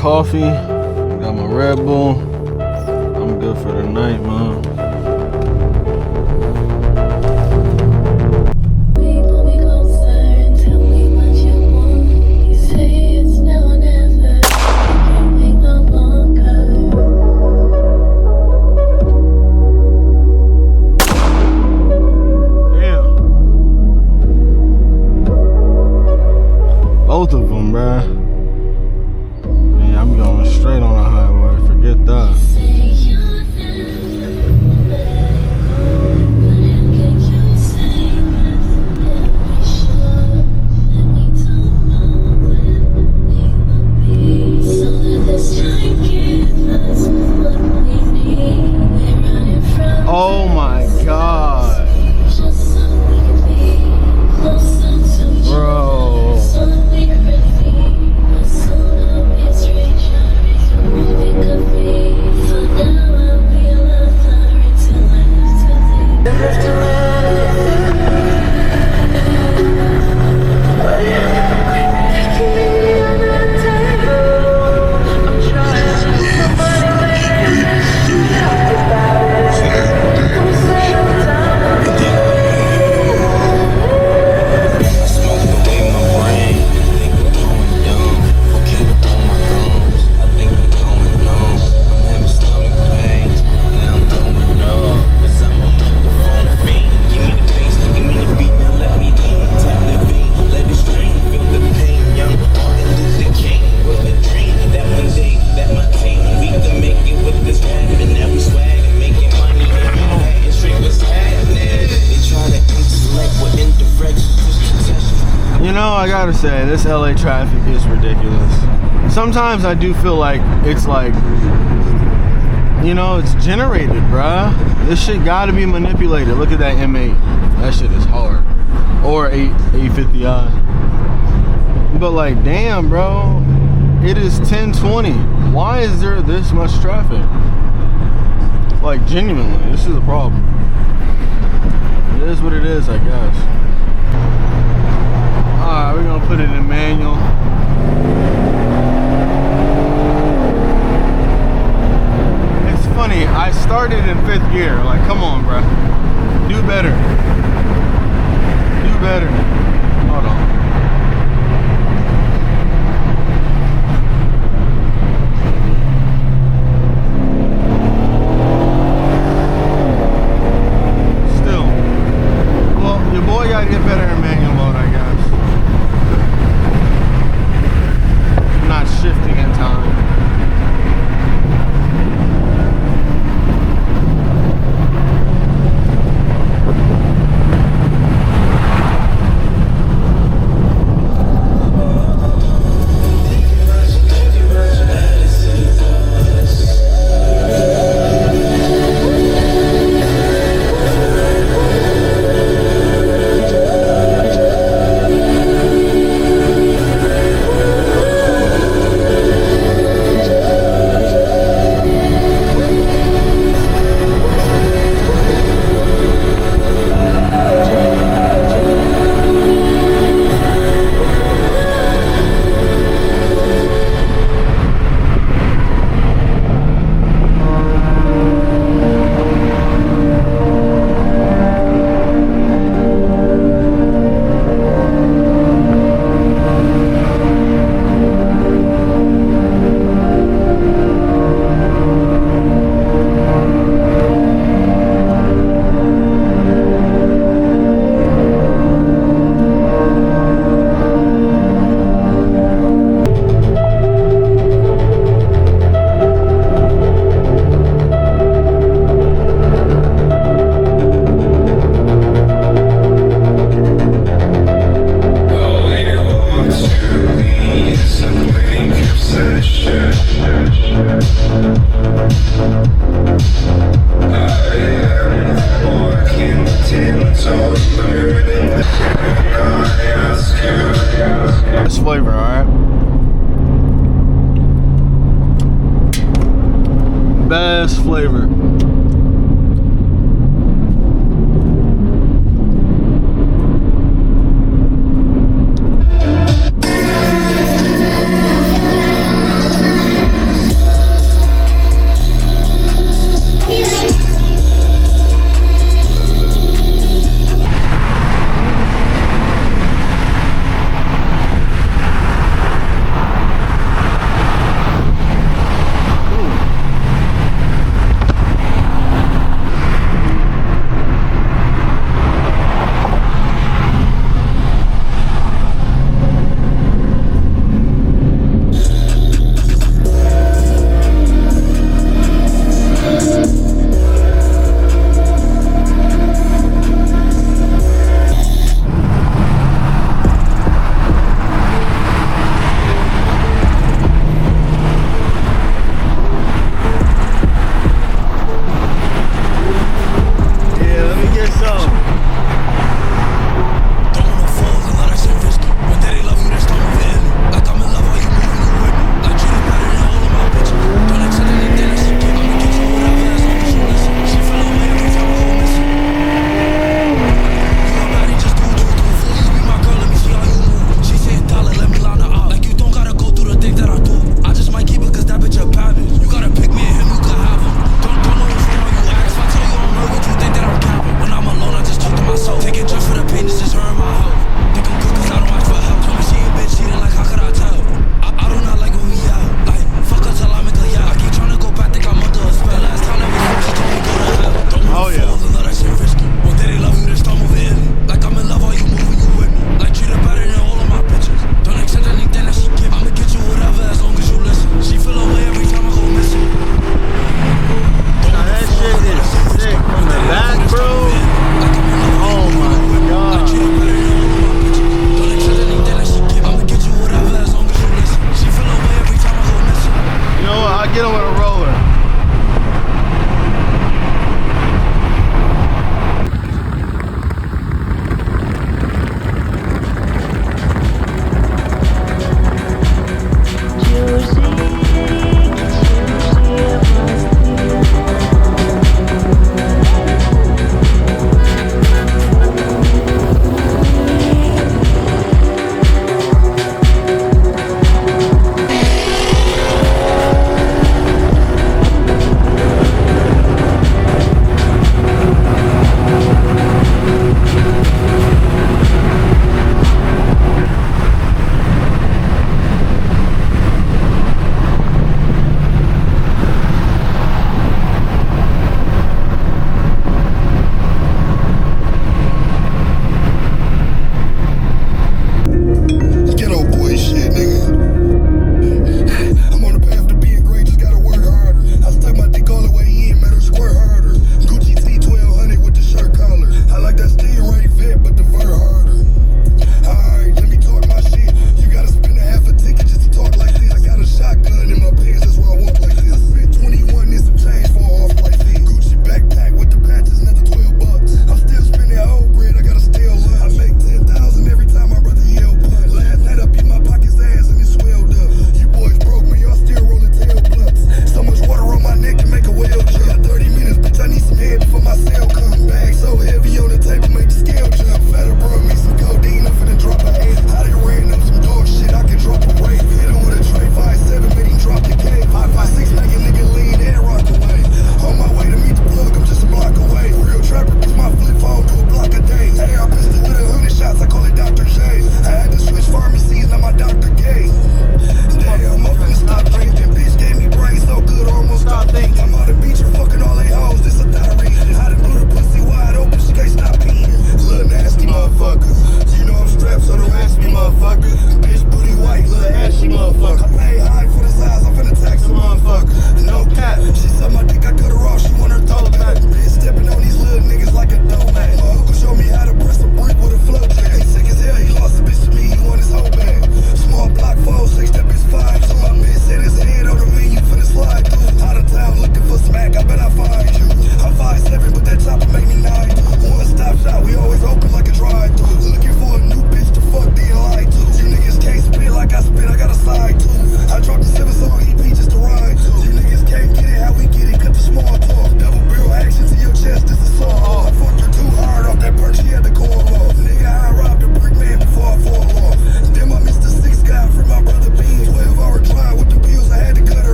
coffee, got my Red Bull. I'm good for the night, man. Both of them, bruh. Yeah, I'm going straight on the highway. Forget that. Oh my God. Bro. You know, I gotta say, this LA traffic is ridiculous. Sometimes I do feel like it's like, you know, it's generated, bruh. This shit gotta be manipulated. Look at that M8. That shit is hard. Or 850i. But like, damn, bro. It is 10:20. Why is there this much traffic? Like, genuinely, this is a problem. It is what it is, I guess. Alright, we're gonna put it in manual. It's funny, I started in 5th gear. Like, come on, bruh. Do better. Do better. Hold on. Still. Well, your boy gotta get better in manual mode, I guess. Not shifting in time.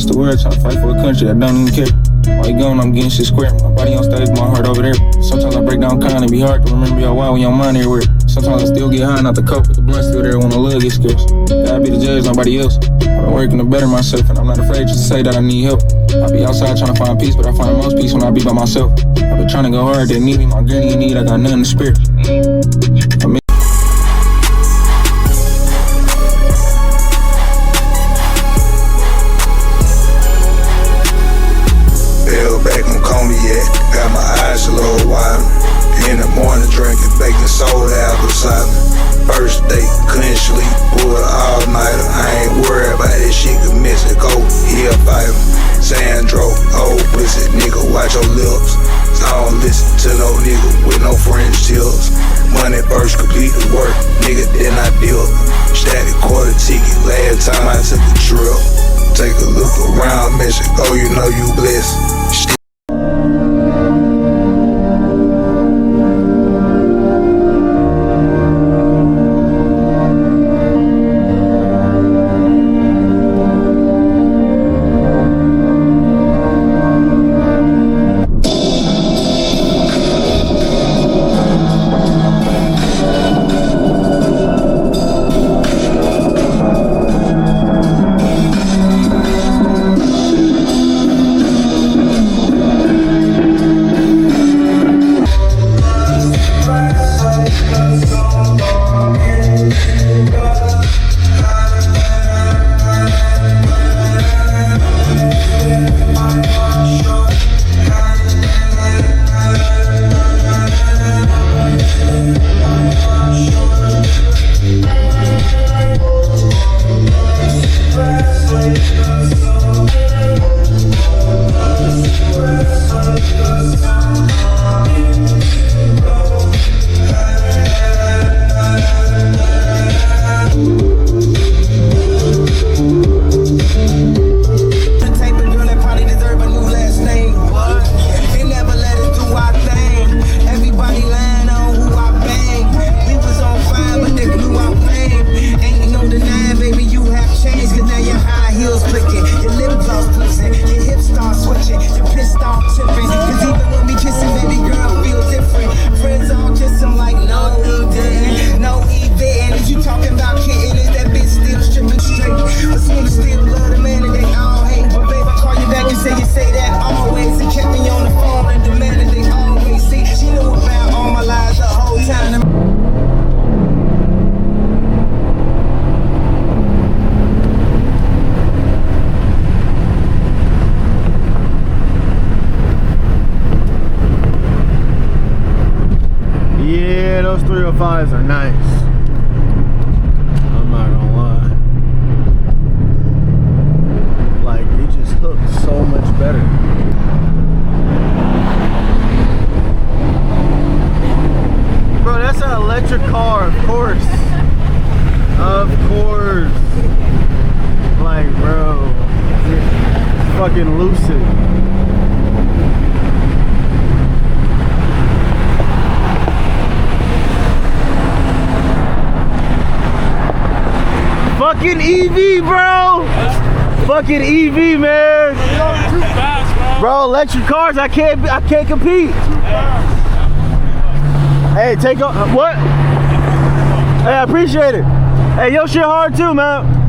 across the world trying to fight for a country that don't even care. While you gone, I'm getting shit square. My body on stage, my heart over there. Sometimes I break down kind, it be hard to remember your why when your mind everywhere. Sometimes I still get high, not the coke, but the blunt still there when the love gets scarce. Gotta be the judge, nobody else. I've been working to better myself, and I'm not afraid just to say that I need help. I be outside trying to find peace, but I find most peace when I be by myself. I've been trying to go hard, they need me, my granny in need, I got nothing to spare. Got my eyes a little wide. In the morning drinking baking soda apple cider. First date, couldn't sleep, pulled an all-nighter. I ain't worried about this shit, cause Mexico, he a fighter. Sandro, old pussy nigga, watch your lips. I don't listen to no nigga with no French tips. Money first, complete the work, nigga, then I deal. Static quarter ticket, last time I took a trip. Take a look around Mexico, you know you blessed. Those 305s are nice. I'm not gonna lie. Like, they just look so much better. Bro, that's an electric car, of course. Of course. Like, bro, it's fucking lucid. Fucking EV, bro! Fucking EV, man! Too fast, bro. Electric cars, I can't compete. Hey, take off. What? Hey, I appreciate it. Hey, your shit hard too, man.